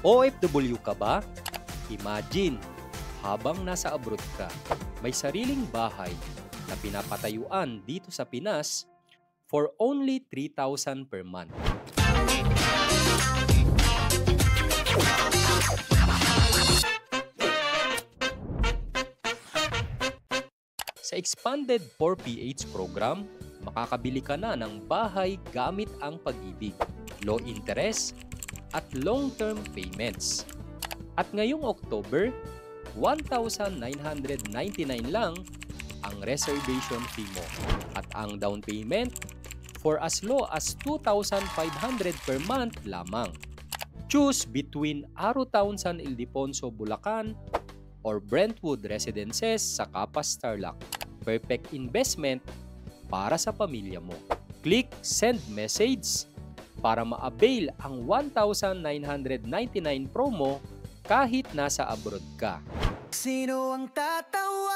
OFW ka ba? Imagine, habang nasa abroad ka, may sariling bahay na pinapatayuan dito sa Pinas for only 3,000 per month. Sa expanded 4PH program, makakabili ka na ng bahay gamit ang pag-ibig, low interest, at long-term payments. At ngayong October, 1,999 lang ang reservation fee mo at ang down payment for as low as 2,500 per month lamang. Choose between Aro Town San Ildefonso, Bulacan or Brentwood Residences sa Capas, Tarlac. Perfect investment para sa pamilya mo. Click send message para ma-avail ang 1,999 promo kahit nasa abroad ka. Sino ang tatawa?